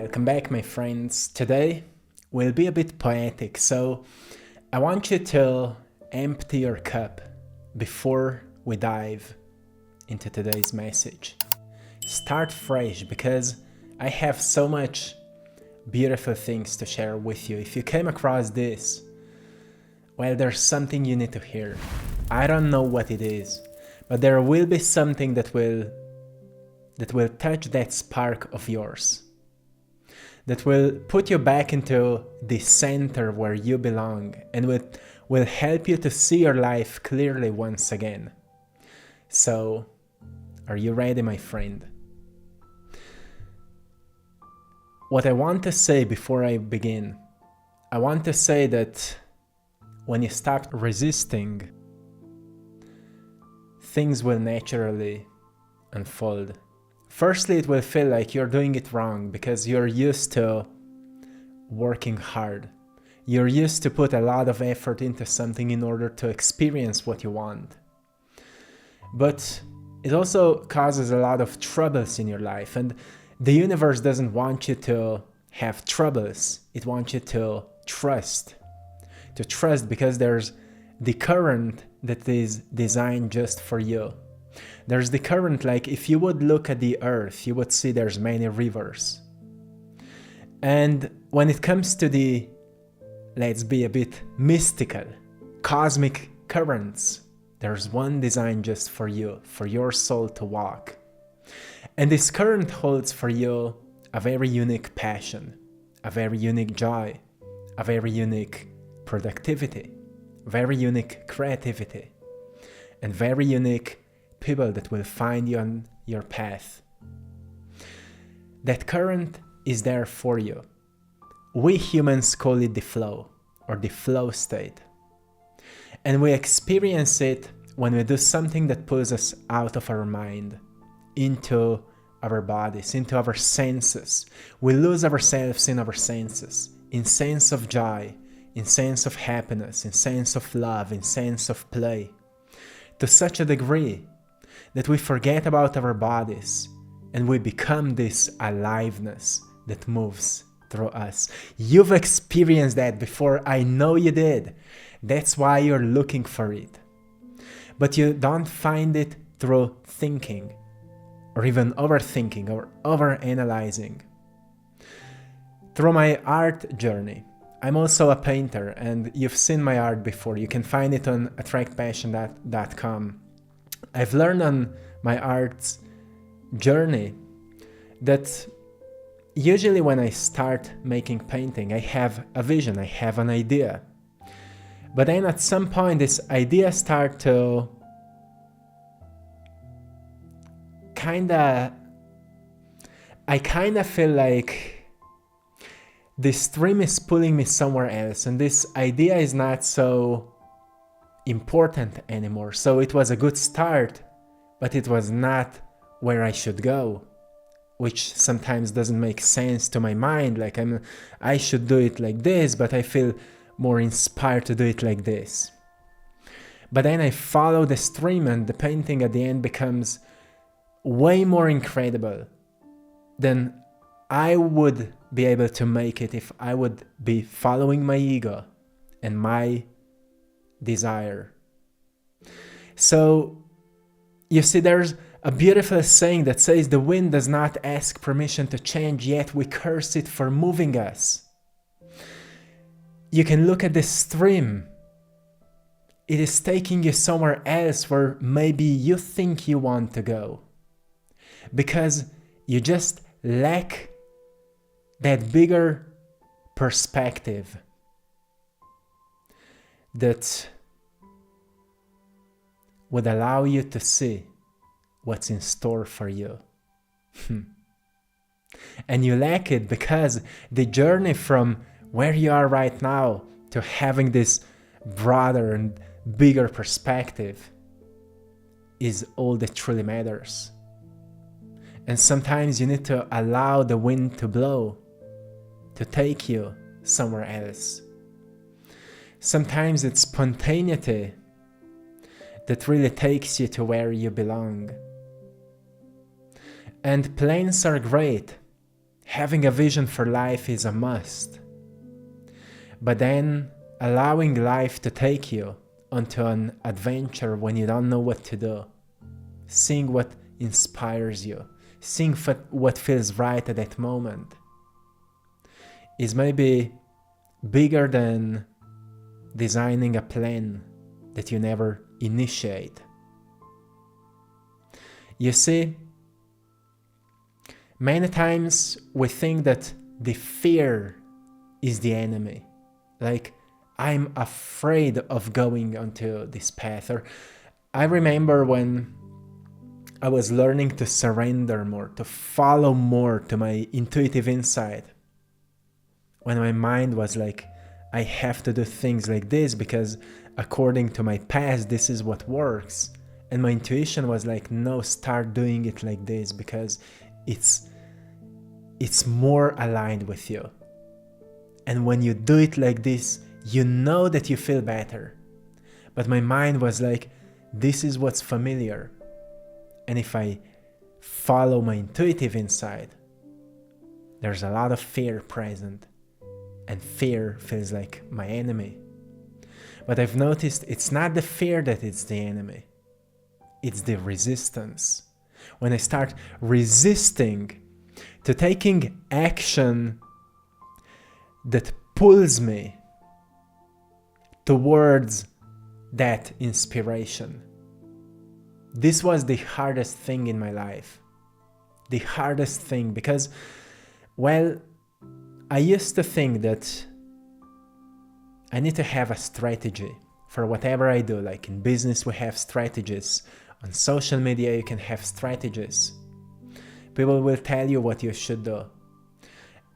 Welcome back, my friends. Today will be a bit poetic, so I want you to empty your cup before we dive into today's message. Start fresh because I have so much beautiful things to share with you. If you came across this, well, there's something you need to hear. I don't know what it is, but there will be something that will touch that spark of yours, that will put you back into the center where you belong and will help you to see your life clearly once again. So, are you ready, my friend? What I want to say before I begin, I want to say that when you start resisting, things will naturally unfold. Firstly, it will feel like you're doing it wrong because you're used to working hard. You're used to put a lot of effort into something in order to experience what you want. But it also causes a lot of troubles in your life, and the universe doesn't want you to have troubles. It wants you to trust. To trust because there's the current that is designed just for you. There's the current, like if you would look at the earth, you would see there's many rivers. And when it comes to the, let's be a bit mystical, cosmic currents, there's one designed just for you, for your soul to walk. And this current holds for you a very unique passion, a very unique joy, a very unique productivity, very unique creativity, and very unique people that will find you on your path. That current is there for you. We humans call it the flow, or the flow state. And we experience it when we do something that pulls us out of our mind, into our bodies, into our senses. We lose ourselves in our senses, in sense of joy, in sense of happiness, in sense of love, in sense of play, to such a degree that we forget about our bodies and we become this aliveness that moves through us. You've experienced that before, I know you did. That's why you're looking for it. But you don't find it through thinking, or even overthinking, or overanalyzing. Through my art journey, I'm also a painter, and you've seen my art before. You can find it on AttractPassion.com. I've learned on my art's journey that usually when I start making painting, I have a vision, I have an idea. But then at some point, this idea starts to I kinda feel like the stream is pulling me somewhere else, and this idea is not so important anymore. So it was a good start, but it was not where I should go, which sometimes doesn't make sense to my mind. Like I should do it like this, but I feel more inspired to do it like this. But then I follow the stream, and the painting at the end becomes way more incredible than I would be able to make it if I would be following my ego and my desire. So, you see, there's a beautiful saying that says the wind does not ask permission to change, yet we curse it for moving us. You can look at the stream. It is taking you somewhere else where maybe you think you want to go, because you just lack that bigger perspective that would allow you to see what's in store for you. And you lack it because the journey from where you are right now to having this broader and bigger perspective is all that truly matters. And sometimes you need to allow the wind to blow, to take you somewhere else. Sometimes it's spontaneity that really takes you to where you belong. And planes are great. Having a vision for life is a must. But then allowing life to take you onto an adventure when you don't know what to do, seeing what inspires you, seeing what feels right at that moment, is maybe bigger than designing a plan that you never initiate. You see, many times we think that the fear is the enemy. Like, I'm afraid of going onto this path. Or I remember when I was learning to surrender more, to follow more to my intuitive insight. When my mind was like, I have to do things like this because according to my past, this is what works. And my intuition was like, no, start doing it like this because it's more aligned with you. And when you do it like this, you know that you feel better. But my mind was like, this is what's familiar. And if I follow my intuitive insight, there's a lot of fear present. And fear feels like my enemy. But I've noticed it's not the fear that is the enemy. It's the resistance. When I start resisting to taking action that pulls me towards that inspiration. This was the hardest thing in my life. The hardest thing because, well, I used to think that I need to have a strategy for whatever I do. Like in business, we have strategies. On social media, you can have strategies. People will tell you what you should do.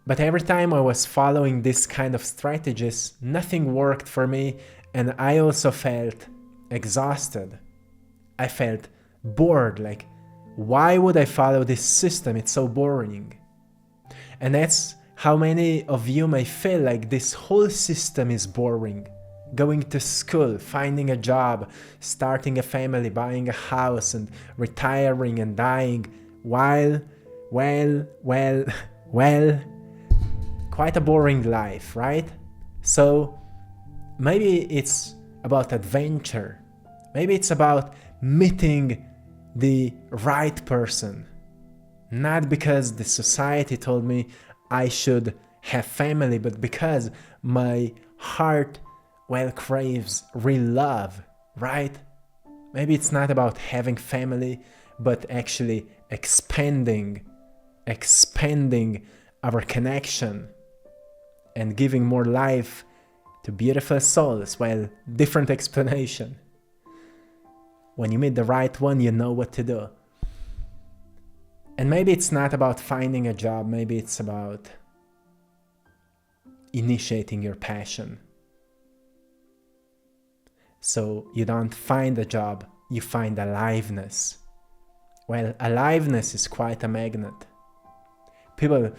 But every time I was following this kind of strategies, nothing worked for me, and I also felt exhausted. I felt bored, like, why would I follow this system? It's so boring. And that's how many of you may feel like this whole system is boring. Going to school, finding a job, starting a family, buying a house, and retiring and dying, while, quite a boring life, right? So maybe it's about adventure. Maybe it's about meeting the right person. Not because the society told me I should have family, but because my heart, well, craves real love, right? Maybe it's not about having family, but actually expanding our connection and giving more life to beautiful souls. Well, different explanation. When you meet the right one, you know what to do. And maybe it's not about finding a job, maybe it's about initiating your passion. So you don't find a job, you find aliveness. Well, aliveness is quite a magnet. People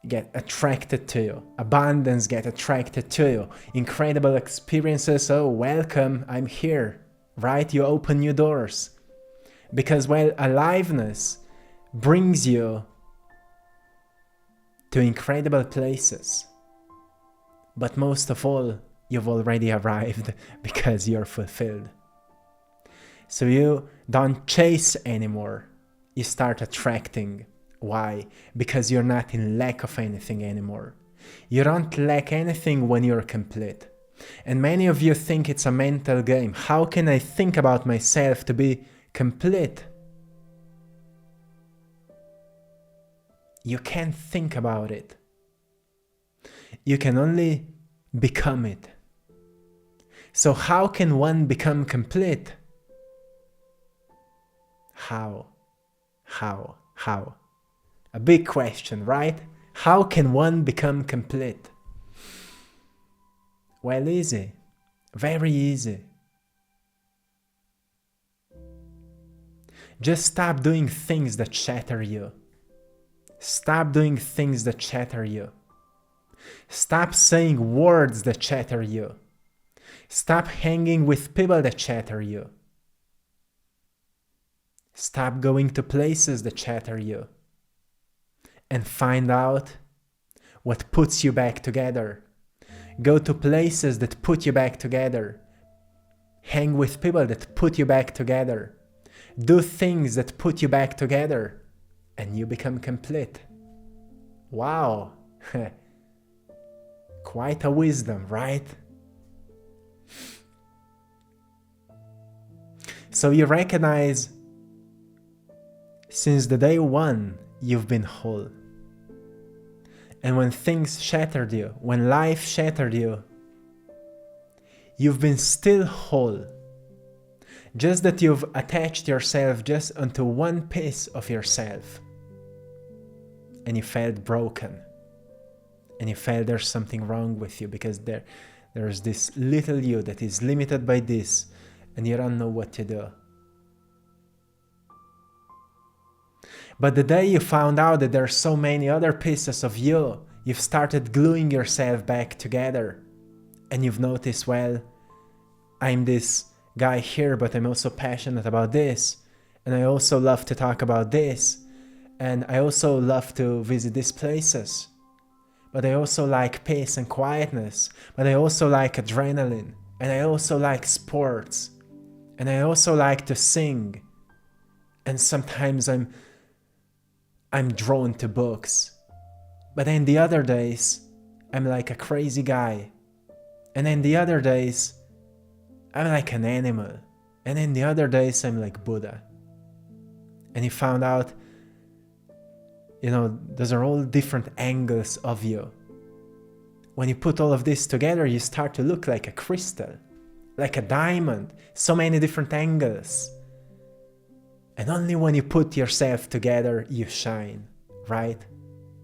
get attracted to you. Abundance get attracted to you. Incredible experiences, oh, welcome, I'm here. Right? You open new doors. Because, well, aliveness brings you to incredible places. But most of all, you've already arrived because you're fulfilled. So you don't chase anymore. You start attracting. Why? Because you're not in lack of anything anymore. You don't lack anything when you're complete. And many of you think it's a mental game. How can I think about myself to be complete? You can't think about it. You can only become it. So how can one become complete? How? A big question, right? How can one become complete? Well, easy. Very easy. Just stop doing things that shatter you. Stop doing things that shatter you. Stop saying words that shatter you. Stop hanging with people that shatter you. Stop going to places that shatter you. and find out what puts you back together. Go to places that put you back together. Hang with people that put you back together. Do things that put you back together. And you become complete. Wow. Quite a wisdom, right? So you recognize since the day one you've been whole. And when things shattered you, when life shattered you, you've been still whole. Just that you've attached yourself just onto one piece of yourself. And you felt broken. And you felt there's something wrong with you because there's this little you that is limited by this and you don't know what to do. But the day you found out that there are so many other pieces of you, you've started gluing yourself back together. And you've noticed, well, I'm this guy here, but I'm also passionate about this. And I also love to talk about this. And I also love to visit these places. But I also like peace and quietness. But I also like adrenaline. And I also like sports. And I also like to sing. And sometimes I'm drawn to books. But then the other days, I'm like a crazy guy. And then the other days, I'm like an animal. And then the other days, I'm like Buddha. And you found out, those are all different angles of you. When you put all of this together, you start to look like a crystal, like a diamond, so many different angles. And only when you put yourself together, you shine, right?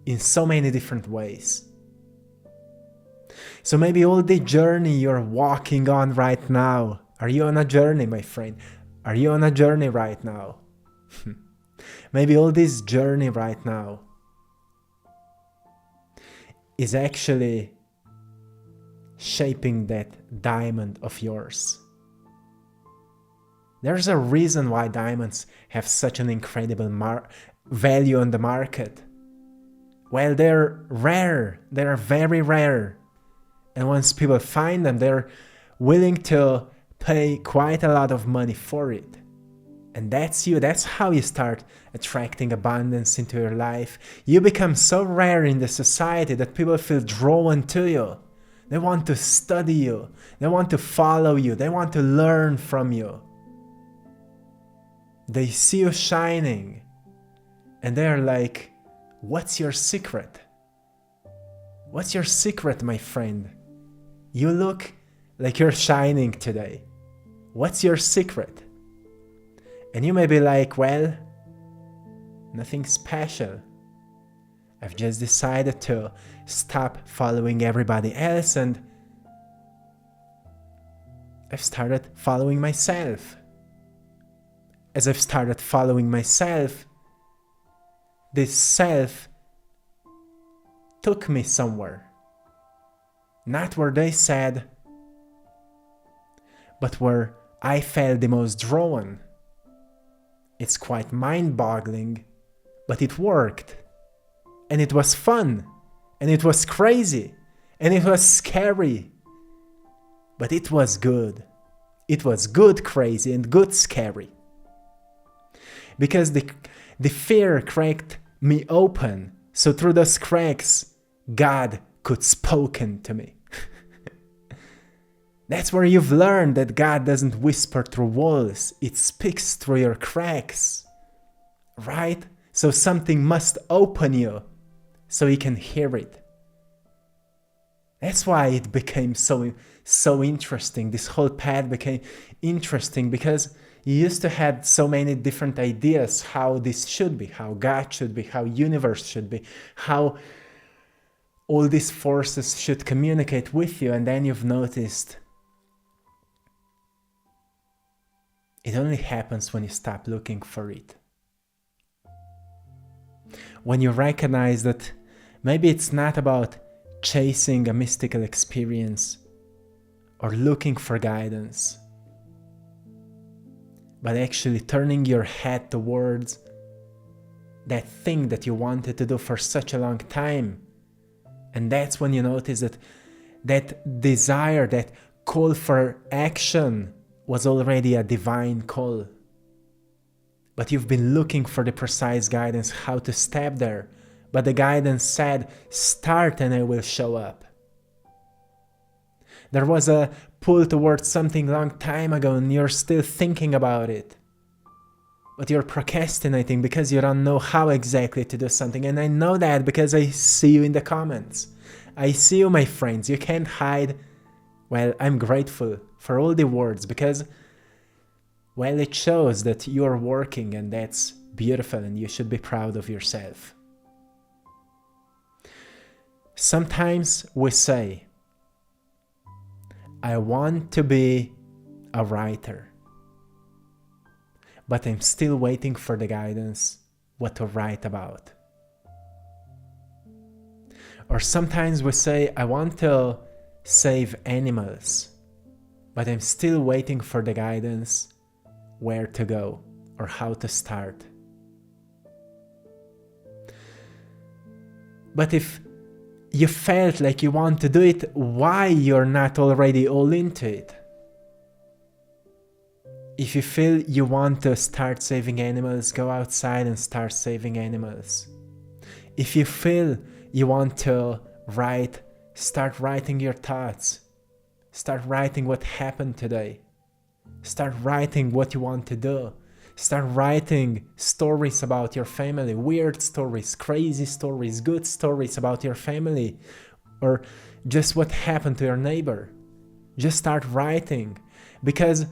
In so many different ways. So maybe all the journey you're walking on right now, are you on a journey, my friend? Are you on a journey right now? Maybe all this journey right now is actually shaping that diamond of yours. There's a reason why diamonds have such an incredible value on the market. Well, they're rare. They're very rare. And once people find them, they're willing to pay quite a lot of money for it. And that's you. That's how you start attracting abundance into your life. You become so rare in the society that people feel drawn to you. They want to study you. They want to follow you. They want to learn from you. They see you shining. And they're like, what's your secret? What's your secret, my friend? You look like you're shining today. What's your secret? And you may be like, well, nothing special. I've just decided to stop following everybody else and I've started following myself. As I've started following myself, this self took me somewhere. Not where they said, but where I felt the most drawn. It's quite mind-boggling, but it worked. And it was fun. And it was crazy. And it was scary. But it was good. It was good crazy and good scary. Because the fear cracked me open. So through those cracks, God could spoken to me. That's where you've learned that God doesn't whisper through walls. It speaks through your cracks. Right? So something must open you so you can hear it. That's why it became so interesting. This whole path became interesting because you used to have so many different ideas how this should be, how God should be, how universe should be, how all these forces should communicate with you, and then you've noticed it only happens when you stop looking for it. When you recognize that maybe it's not about chasing a mystical experience or looking for guidance, but actually turning your head towards that thing that you wanted to do for such a long time. And that's when you notice that that desire, that call for action was already a divine call. But you've been looking for the precise guidance how to step there. But the guidance said, start and I will show up. There was a pull towards something long time ago and you're still thinking about it. But you're procrastinating because you don't know how exactly to do something. And I know that because I see you in the comments. I see you, my friends. You can't hide. Well, I'm grateful for all the words because, well, it shows that you're working and that's beautiful and you should be proud of yourself. Sometimes we say, I want to be a writer, but I'm still waiting for the guidance what to write about. Or sometimes we say, I want to save animals, but I'm still waiting for the guidance where to go or how to start. But if you felt like you want to do it, why you're not already all into it? If you feel you want to start saving animals, go outside and start saving animals. If you feel you want to write, start writing your thoughts. Start writing what happened today. Start writing what you want to do. Start writing stories about your family, weird stories, crazy stories, good stories about your family, or just what happened to your neighbor. Just start writing because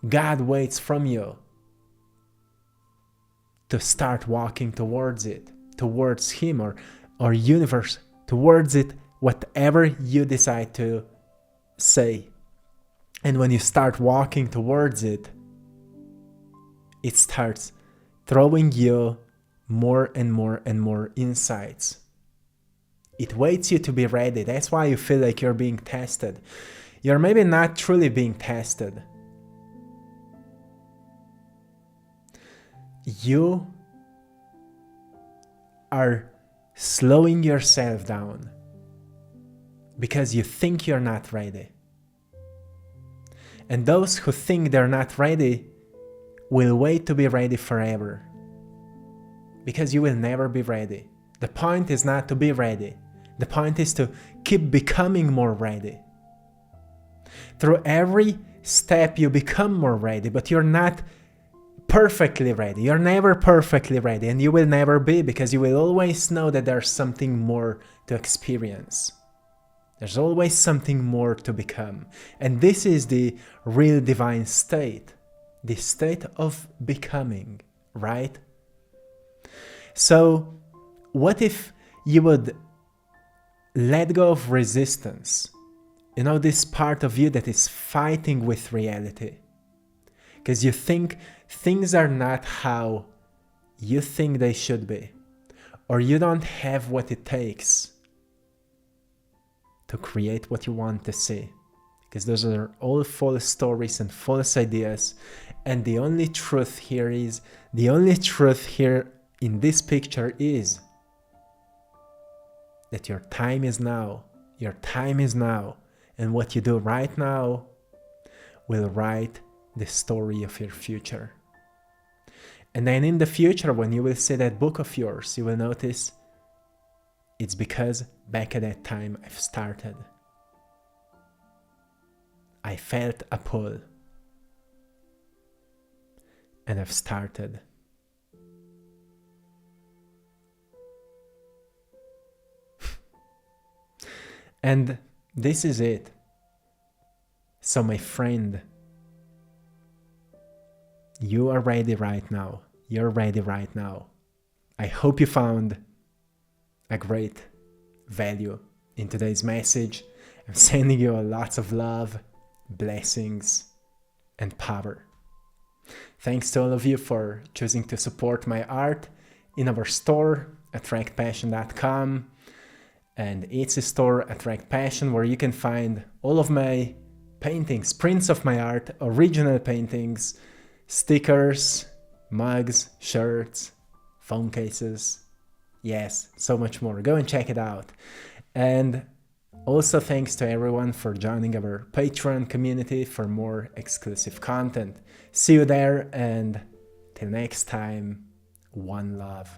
God waits from you to start walking towards it, towards Him or universe, towards it, whatever you decide to say. And when you start walking towards it, it starts throwing you more and more and more insights. It waits you to be ready. That's why you feel like you're being tested. You're maybe not truly being tested. You are slowing yourself down because you think you're not ready. And those who think they're not ready will wait to be ready forever. Because you will never be ready. The point is not to be ready. The point is to keep becoming more ready. Through every step you become more ready, but you're not perfectly ready. You're never perfectly ready, and you will never be, because you will always know that there's something more to experience. There's always something more to become. And this is the real divine state. The state of becoming, right? So, what if you would let go of resistance? You know, this part of you that is fighting with reality. Because you think things are not how you think they should be. Or you don't have what it takes to create what you want to see. Because those are all false stories and false ideas. And the only truth here in this picture is that your time is now. Your time is now. And what you do right now will write the story of your future. And then in the future, when you will see that book of yours, you will notice it's because back at that time I've started. I felt a pull. And I've started. And this is it. So my friend, you are ready right now. You're ready right now. I hope you found a great value in today's message. I'm sending you lots of love, blessings, and power. Thanks to all of you for choosing to support my art in our store, AttractPassion.com, and it's a store, AttractPassion, where you can find all of my paintings, prints of my art, original paintings, stickers, mugs, shirts, phone cases. Yes, so much more. Go and check it out. And also thanks to everyone for joining our Patreon community for more exclusive content. See you there, and till next time, one love.